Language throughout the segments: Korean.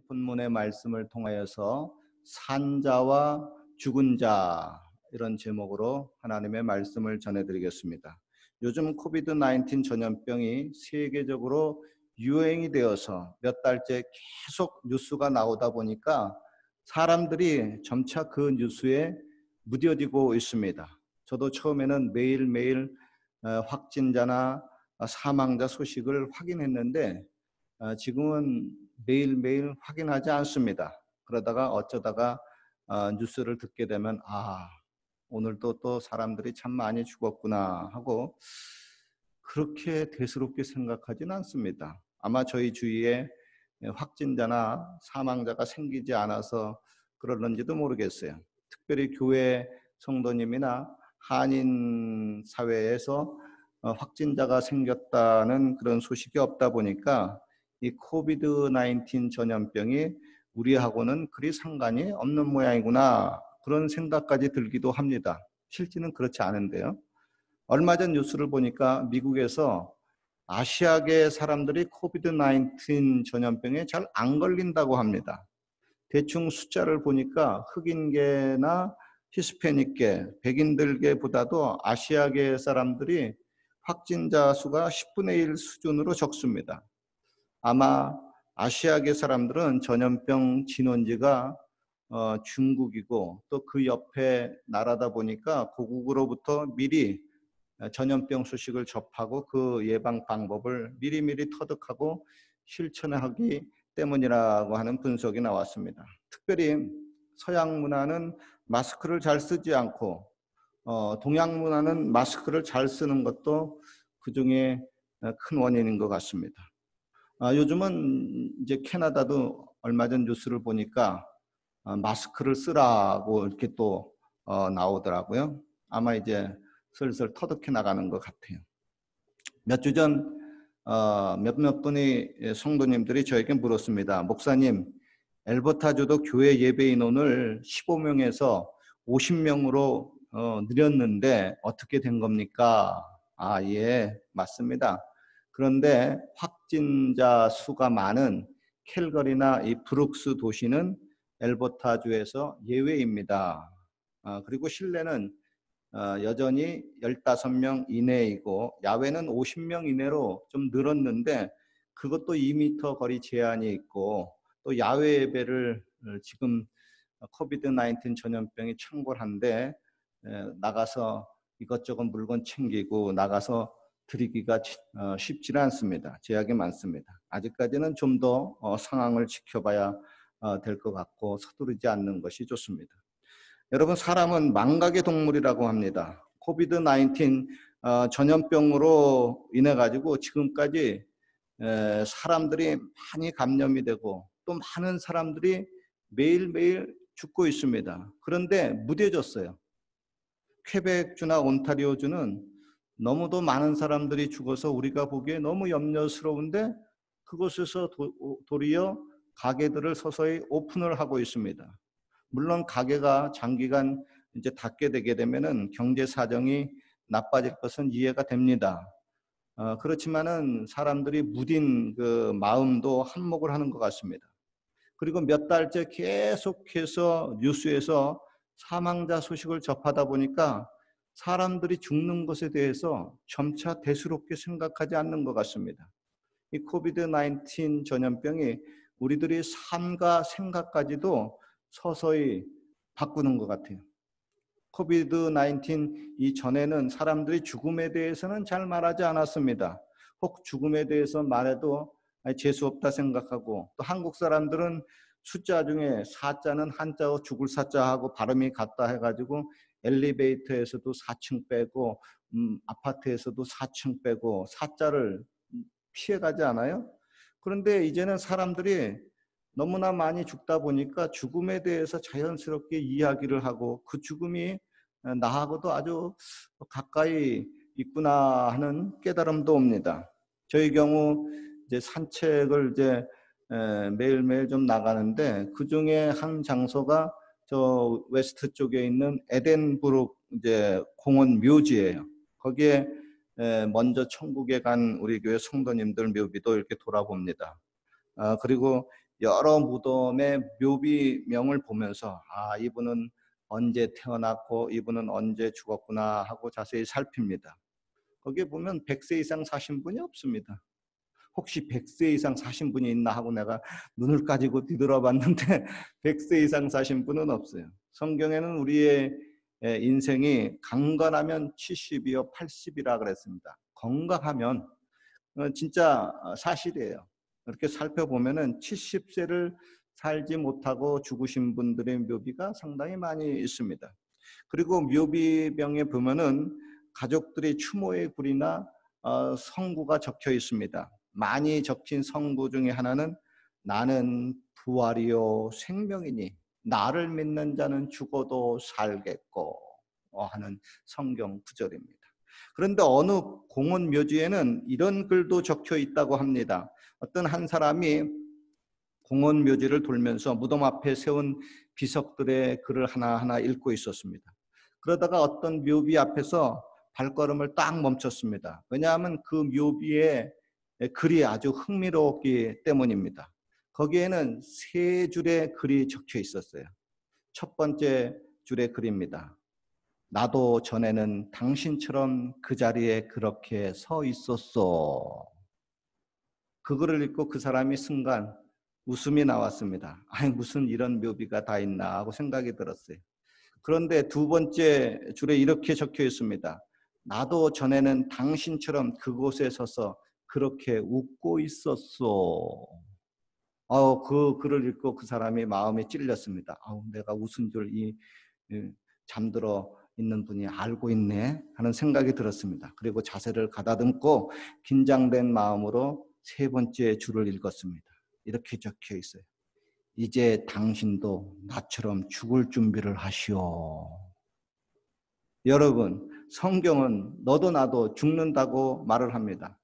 본문의 말씀을 통하여서 산자와 죽은 자 이런 제목으로 하나님의 말씀을 전해드리겠습니다. 요즘 코비드-19 전염병이 세계적으로 유행이 되어서 몇 달째 계속 뉴스가 나오다 보니까 사람들이 점차 그 뉴스에 무뎌지고 있습니다. 저도 처음에는 매일매일 확진자나 사망자 소식을 확인했는데 지금은 매일매일 확인하지 않습니다. 그러다가 어쩌다가 뉴스를 듣게 되면 오늘도 또 사람들이 참 많이 죽었구나 하고 그렇게 대수롭게 생각하지는 않습니다. 아마 저희 주위에 확진자나 사망자가 생기지 않아서 그러는지도 모르겠어요. 특별히 교회 성도님이나 한인 사회에서 확진자가 생겼다는 그런 소식이 없다 보니까 이 코비드-19 전염병이 우리하고는 그리 상관이 없는 모양이구나 그런 생각까지 들기도 합니다. 실제는 그렇지 않은데요. 얼마 전 뉴스를 보니까 미국에서 아시아계 사람들이 코비드-19 전염병에 잘 안 걸린다고 합니다. 대충 숫자를 보니까 흑인계나 히스패닉계, 백인들계보다도 아시아계 사람들이 확진자 수가 10분의 1 수준으로 적습니다. 아마 아시아계 사람들은 전염병 진원지가 중국이고 또 그 옆에 나라다 보니까 고국으로부터 미리 전염병 소식을 접하고 그 예방 방법을 미리미리 터득하고 실천하기 때문이라고 하는 분석이 나왔습니다. 특별히 서양 문화는 마스크를 잘 쓰지 않고 동양 문화는 마스크를 잘 쓰는 것도 그중에 큰 원인인 것 같습니다. 요즘은 이제 캐나다도 얼마 전 뉴스를 보니까 마스크를 쓰라고 이렇게 또 나오더라고요. 아마 이제 슬슬 터득해 나가는 것 같아요. 몇 주 전 몇몇 분의 성도님들이 저에게 물었습니다. 목사님, 엘버타주도 교회 예배 인원을 15명에서 50명으로 늘렸는데 어떻게 된 겁니까? 예, 맞습니다. 그런데 확진자 수가 많은 캘거리나 이 브룩스 도시는 엘버타주에서 예외입니다. 그리고 실내는 여전히 15명 이내이고 야외는 50명 이내로 좀 늘었는데 그것도 2m 거리 제한이 있고 또 야외 예배를 지금 코비드-19 전염병이 창궐한데 나가서 이것저것 물건 챙기고 나가서 드리기가 쉽지는 않습니다. 제약이 많습니다. 아직까지는 좀 더 상황을 지켜봐야 될 것 같고 서두르지 않는 것이 좋습니다. 여러분, 사람은 망각의 동물이라고 합니다. 코비드-19 전염병으로 인해 가지고 지금까지 사람들이 많이 감염이 되고 또 많은 사람들이 매일매일 죽고 있습니다. 그런데 무뎌졌어요. 퀘벡주나 온타리오주는 너무도 많은 사람들이 죽어서 우리가 보기에 너무 염려스러운데 그곳에서 도리어 가게들을 서서히 오픈을 하고 있습니다. 물론 가게가 장기간 이제 닫게 되게 되면은 경제 사정이 나빠질 것은 이해가 됩니다. 그렇지만은 사람들이 무딘 그 마음도 한몫을 하는 것 같습니다. 그리고 몇 달째 계속해서 뉴스에서 사망자 소식을 접하다 보니까 사람들이 죽는 것에 대해서 점차 대수롭게 생각하지 않는 것 같습니다. 이 코비드-19 전염병이 우리들의 삶과 생각까지도 서서히 바꾸는 것 같아요. 코비드-19 이전에는 사람들이 죽음에 대해서는 잘 말하지 않았습니다. 혹 죽음에 대해서 말해도 재수없다 생각하고 또 한국 사람들은 숫자 중에 사자는 한자어 죽을 사자하고 발음이 같다 해가지고 엘리베이터에서도 4층 빼고 아파트에서도 4층 빼고 사자를 피해가지 않아요? 그런데 이제는 사람들이 너무나 많이 죽다 보니까 죽음에 대해서 자연스럽게 이야기를 하고 그 죽음이 나하고도 아주 가까이 있구나 하는 깨달음도 옵니다. 저희 경우 이제 산책을 이제 매일매일 좀 나가는데 그 중에 한 장소가 저 웨스트 쪽에 있는 에덴브룩 이제 공원 묘지예요. 거기에 먼저 천국에 간 우리 교회 성도님들 묘비도 이렇게 돌아봅니다. 그리고 여러 무덤의 묘비명을 보면서 이분은 언제 태어났고 이분은 언제 죽었구나 하고 자세히 살핍니다. 거기에 보면 100세 이상 사신 분이 없습니다. 혹시 100세 이상 사신 분이 있나 하고 내가 눈을 가지고 뒤돌아봤는데 100세 이상 사신 분은 없어요. 성경에는 우리의 인생이 강건하면 70이요 80이라 그랬습니다. 건강하면 진짜 사실이에요. 이렇게 살펴보면은 70세를 살지 못하고 죽으신 분들의 묘비가 상당히 많이 있습니다. 그리고 묘비병에 보면은 가족들의 추모의 굴이나 성구가 적혀 있습니다. 많이 적힌 성구 중에 하나는 나는 부활이요 생명이니 나를 믿는 자는 죽어도 살겠고 하는 성경 구절입니다. 그런데 어느 공원 묘지에는 이런 글도 적혀 있다고 합니다. 어떤 한 사람이 공원 묘지를 돌면서 무덤 앞에 세운 비석들의 글을 하나하나 읽고 있었습니다. 그러다가 어떤 묘비 앞에서 발걸음을 딱 멈췄습니다. 왜냐하면 그 묘비의 글이 아주 흥미롭기 때문입니다. 거기에는 세 줄의 글이 적혀 있었어요. 첫 번째 줄의 글입니다. 나도 전에는 당신처럼 그 자리에 그렇게 서 있었어. 그 글을 읽고 그 사람이 순간 웃음이 나왔습니다. 아니 무슨 이런 묘비가 다 있나 하고 생각이 들었어요. 그런데 두 번째 줄에 이렇게 적혀 있습니다. 나도 전에는 당신처럼 그곳에 서서 그렇게 웃고 있었어. 그 글을 읽고 그 사람이 마음이 찔렸습니다. 내가 웃은 줄 잠들어 있는 분이 알고 있네 하는 생각이 들었습니다. 그리고 자세를 가다듬고 긴장된 마음으로 세 번째 줄을 읽었습니다. 이렇게 적혀 있어요. 이제 당신도 나처럼 죽을 준비를 하시오. 여러분, 성경은 너도 나도 죽는다고 말을 합니다.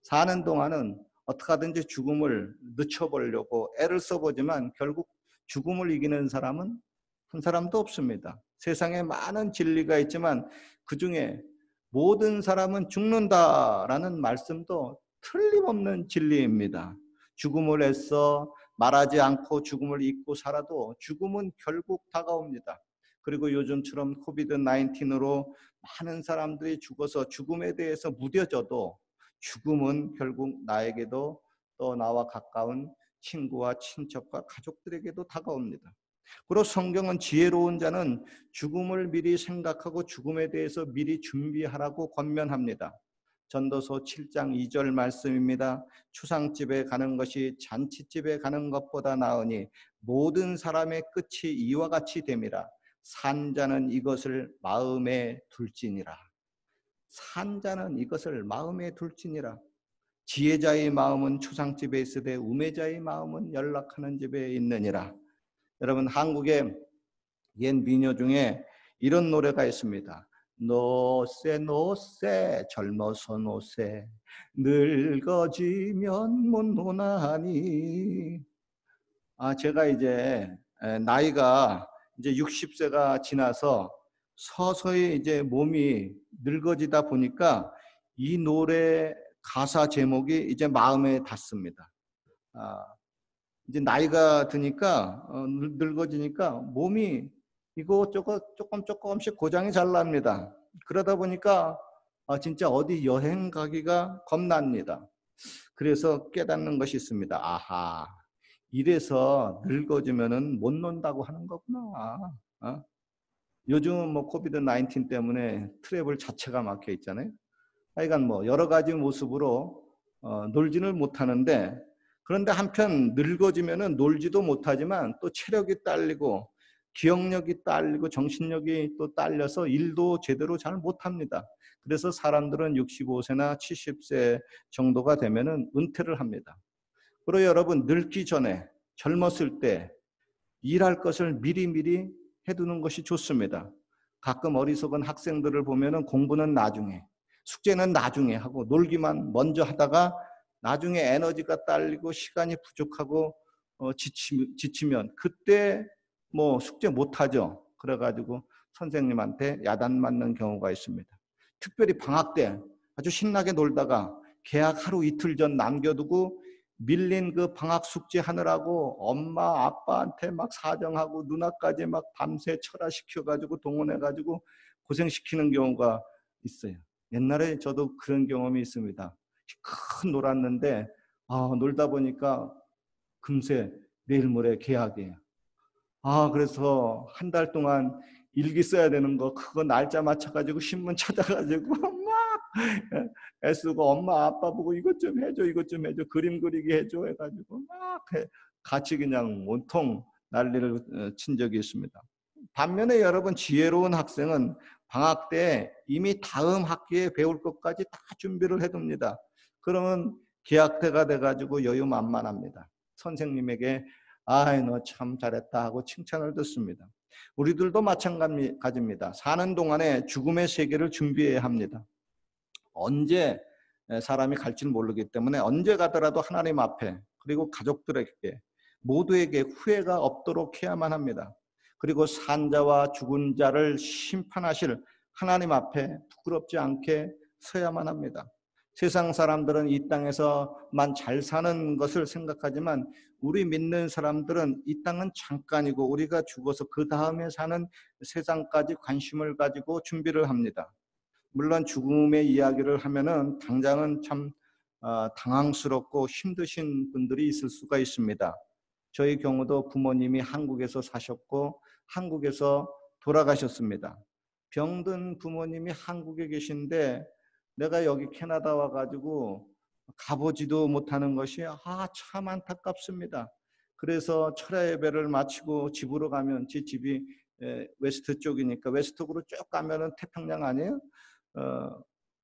사는 동안은 어떻게 하든지 죽음을 늦춰보려고 애를 써보지만 결국 죽음을 이기는 사람은 한 사람도 없습니다. 세상에 많은 진리가 있지만 그중에 모든 사람은 죽는다라는 말씀도 틀림없는 진리입니다. 죽음을 애써 말하지 않고 죽음을 잊고 살아도 죽음은 결국 다가옵니다. 그리고 요즘처럼 코비드-19으로 많은 사람들이 죽어서 죽음에 대해서 무뎌져도 죽음은 결국 나에게도 또 나와 가까운 친구와 친척과 가족들에게도 다가옵니다. 그리고 성경은 지혜로운 자는 죽음을 미리 생각하고 죽음에 대해서 미리 준비하라고 권면합니다. 전도서 7장 2절 말씀입니다. 추상집에 가는 것이 잔치집에 가는 것보다 나으니 모든 사람의 끝이 이와 같이 됨이라. 산 자는 이것을 마음에 둘지니라. 산 자는 이것을 마음에 둘지니라. 지혜자의 마음은 추상집에 있으되 우매자의 마음은 연락하는 집에 있느니라. 여러분, 한국의 옛 민요 중에 이런 노래가 있습니다. 노세 노세 젊어서 노세 늙어지면 못 노나니. 제가 이제 나이가 이제 60세가 지나서 서서히 이제 몸이 늙어지다 보니까 이 노래 가사 제목이 이제 마음에 닿습니다. 이제 나이가 드니까 늙어지니까 몸이 이것저것 조금씩 고장이 잘 납니다. 그러다 보니까 진짜 어디 여행 가기가 겁납니다. 그래서 깨닫는 것이 있습니다. 아하, 이래서 늙어지면은 못 논다고 하는 거구나. 요즘은 뭐 코비드-19 때문에 트래블 자체가 막혀 있잖아요. 하여간 뭐 여러 가지 모습으로 놀지는 못하는데, 그런데 한편 늙어지면은 놀지도 못하지만 또 체력이 딸리고 기억력이 딸리고 정신력이 또 딸려서 일도 제대로 잘 못합니다. 그래서 사람들은 65세나 70세 정도가 되면은 은퇴를 합니다. 그리고 여러분, 늙기 전에 젊었을 때 일할 것을 미리미리 해두는 것이 좋습니다. 가끔 어리석은 학생들을 보면은 공부는 나중에, 숙제는 나중에 하고 놀기만 먼저 하다가 나중에 에너지가 딸리고 시간이 부족하고 지치면 그때 뭐 숙제 못하죠. 그래가지고 선생님한테 야단 맞는 경우가 있습니다. 특별히 방학 때 아주 신나게 놀다가 개학 하루 이틀 전 남겨두고 밀린 그 방학 숙제 하느라고 엄마 아빠한테 막 사정하고 누나까지 막 밤새 철화시켜가지고 동원해가지고 고생시키는 경우가 있어요. 옛날에 저도 그런 경험이 있습니다. 큰 놀았는데 놀다 보니까 금세 내일 모레 개학이에요. 그래서 한 달 동안 일기 써야 되는 거 그거 날짜 맞춰가지고 신문 찾아가지고 막 애쓰고 엄마 아빠 보고 이것 좀 해줘 이것 좀 해줘 그림 그리게 해줘 해가지고 막 같이 그냥 온통 난리를 친 적이 있습니다. 반면에 여러분 지혜로운 학생은 방학 때 이미 다음 학기에 배울 것까지 다 준비를 해둡니다. 그러면 개학 때가 돼가지고 여유만만합니다. 선생님에게 너 참 잘했다 하고 칭찬을 듣습니다. 우리들도 마찬가지입니다. 사는 동안에 죽음의 세계를 준비해야 합니다. 언제 사람이 갈지는 모르기 때문에 언제 가더라도 하나님 앞에 그리고 가족들에게 모두에게 후회가 없도록 해야만 합니다. 그리고 산자와 죽은 자를 심판하실 하나님 앞에 부끄럽지 않게 서야만 합니다. 세상 사람들은 이 땅에서만 잘 사는 것을 생각하지만 우리 믿는 사람들은 이 땅은 잠깐이고 우리가 죽어서 그 다음에 사는 세상까지 관심을 가지고 준비를 합니다. 물론 죽음의 이야기를 하면은 당장은 참 당황스럽고 힘드신 분들이 있을 수가 있습니다. 저희 경우도 부모님이 한국에서 사셨고 한국에서 돌아가셨습니다. 병든 부모님이 한국에 계신데 내가 여기 캐나다 와가지고 가보지도 못하는 것이 참 안타깝습니다. 그래서 철야 예배를 마치고 집으로 가면 제 집이 웨스트 쪽이니까 웨스트쪽으로 쭉 가면은 태평양 아니에요?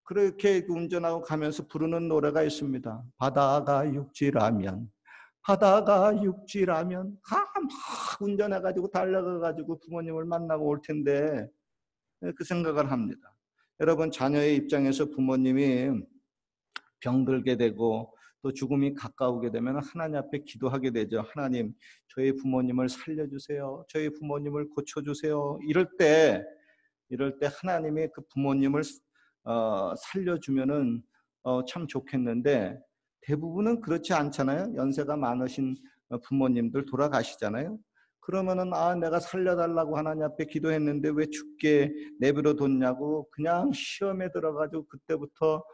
그렇게 운전하고 가면서 부르는 노래가 있습니다. 바다가 육지라면 바다가 육지라면 막 운전해가지고 달려가가지고 부모님을 만나고 올 텐데 그 생각을 합니다. 여러분 자녀의 입장에서 부모님이 병들게 되고 또 죽음이 가까우게 되면 하나님 앞에 기도하게 되죠. 하나님 저희 부모님을 살려주세요. 저희 부모님을 고쳐주세요. 이럴 때 하나님이 그 부모님을 살려주면은 참 좋겠는데 대부분은 그렇지 않잖아요. 연세가 많으신 부모님들 돌아가시잖아요. 그러면은 내가 살려달라고 하나님 앞에 기도했는데 왜 죽게 내버려 뒀냐고 그냥 시험에 들어가지고 그때부터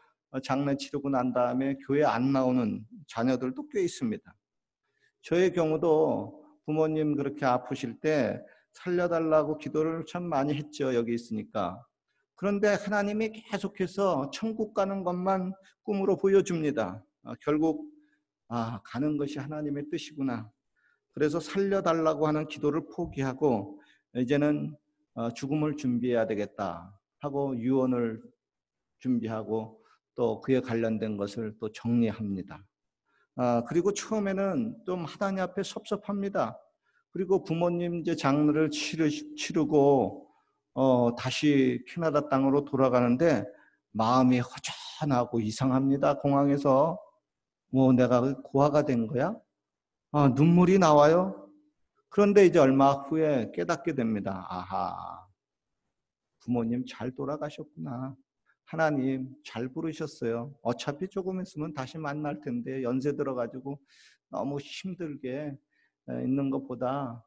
장례 치르고 난 다음에 교회 안 나오는 자녀들도 꽤 있습니다. 저의 경우도 부모님 그렇게 아프실 때 살려달라고 기도를 참 많이 했죠. 여기 있으니까. 그런데 하나님이 계속해서 천국 가는 것만 꿈으로 보여줍니다. 결국 가는 것이 하나님의 뜻이구나. 그래서 살려달라고 하는 기도를 포기하고 이제는 죽음을 준비해야 되겠다 하고 유언을 준비하고 또 그에 관련된 것을 또 정리합니다. 그리고 처음에는 좀 하나님 앞에 섭섭합니다. 그리고 부모님 이제 장례를 치르고 다시 캐나다 땅으로 돌아가는데 마음이 허전하고 이상합니다. 공항에서 내가 고아가 된 거야? 눈물이 나와요. 그런데 이제 얼마 후에 깨닫게 됩니다. 부모님 잘 돌아가셨구나. 하나님 잘 부르셨어요. 어차피 조금 있으면 다시 만날 텐데 연세 들어가지고 너무 힘들게 있는 것보다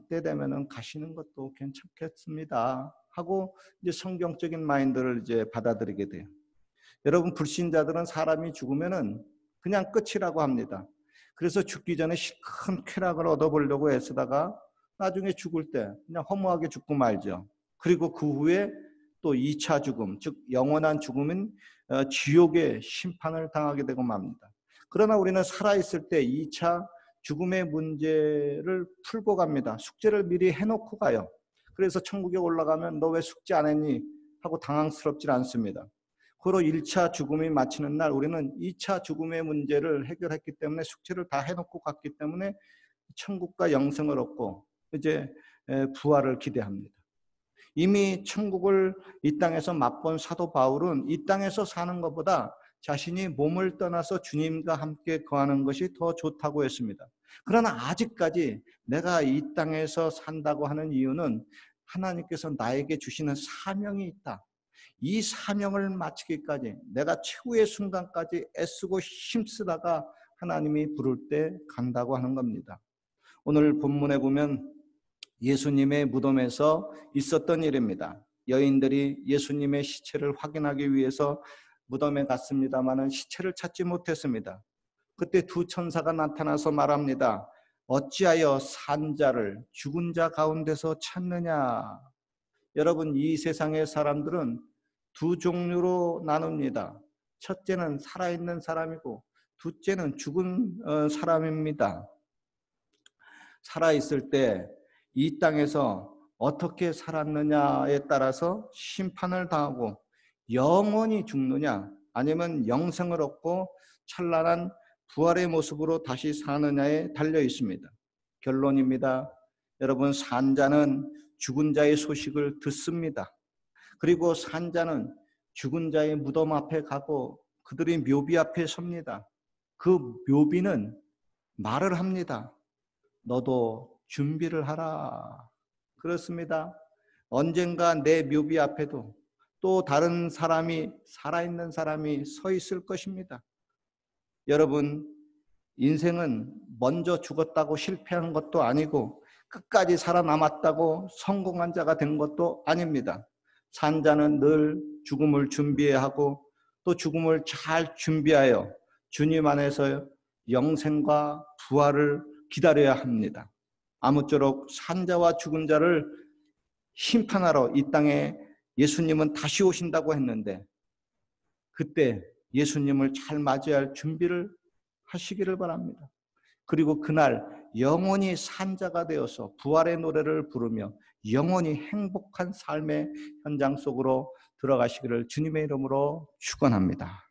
때 되면은 가시는 것도 괜찮겠습니다. 하고 이제 성경적인 마인드를 이제 받아들이게 돼요. 여러분 불신자들은 사람이 죽으면은 그냥 끝이라고 합니다. 그래서 죽기 전에 큰 쾌락을 얻어보려고 애쓰다가 나중에 죽을 때 그냥 허무하게 죽고 말죠. 그리고 그 후에 또 2차 죽음, 즉 영원한 죽음은 지옥의 심판을 당하게 되고 맙니다. 그러나 우리는 살아있을 때 2차 죽음의 문제를 풀고 갑니다. 숙제를 미리 해놓고 가요. 그래서 천국에 올라가면 너 왜 숙제 안 했니? 하고 당황스럽지 않습니다. 그로 1차 죽음이 마치는 날 우리는 2차 죽음의 문제를 해결했기 때문에 숙제를 다 해놓고 갔기 때문에 천국과 영생을 얻고 이제 부활을 기대합니다. 이미 천국을 이 땅에서 맛본 사도 바울은 이 땅에서 사는 것보다 자신이 몸을 떠나서 주님과 함께 거하는 것이 더 좋다고 했습니다. 그러나 아직까지 내가 이 땅에서 산다고 하는 이유는 하나님께서 나에게 주시는 사명이 있다. 이 사명을 마치기까지 내가 최후의 순간까지 애쓰고 힘쓰다가 하나님이 부를 때 간다고 하는 겁니다. 오늘 본문에 보면 예수님의 무덤에서 있었던 일입니다. 여인들이 예수님의 시체를 확인하기 위해서 무덤에 갔습니다마는 시체를 찾지 못했습니다. 그때 두 천사가 나타나서 말합니다. 어찌하여 산자를 죽은 자 가운데서 찾느냐? 여러분, 이 세상의 사람들은 두 종류로 나눕니다. 첫째는 살아있는 사람이고 둘째는 죽은 사람입니다. 살아있을 때 이 땅에서 어떻게 살았느냐에 따라서 심판을 당하고 영원히 죽느냐 아니면 영생을 얻고 찬란한 부활의 모습으로 다시 사느냐에 달려 있습니다. 결론입니다. 여러분, 산자는 죽은 자의 소식을 듣습니다. 그리고 산자는 죽은 자의 무덤 앞에 가고 그들이 묘비 앞에 섭니다. 그 묘비는 말을 합니다. 너도 준비를 하라. 그렇습니다. 언젠가 내 묘비 앞에도 또 다른 사람이, 살아있는 사람이 서 있을 것입니다. 여러분, 인생은 먼저 죽었다고 실패한 것도 아니고 끝까지 살아남았다고 성공한 자가 된 것도 아닙니다. 산자는 늘 죽음을 준비해야 하고 또 죽음을 잘 준비하여 주님 안에서 영생과 부활을 기다려야 합니다. 아무쪼록 산자와 죽은 자를 심판하러 이 땅에 예수님은 다시 오신다고 했는데 그때 예수님을 잘 맞이할 준비를 하시기를 바랍니다. 그리고 그날 영원히 산자가 되어서 부활의 노래를 부르며 영원히 행복한 삶의 현장 속으로 들어가시기를 주님의 이름으로 축원합니다.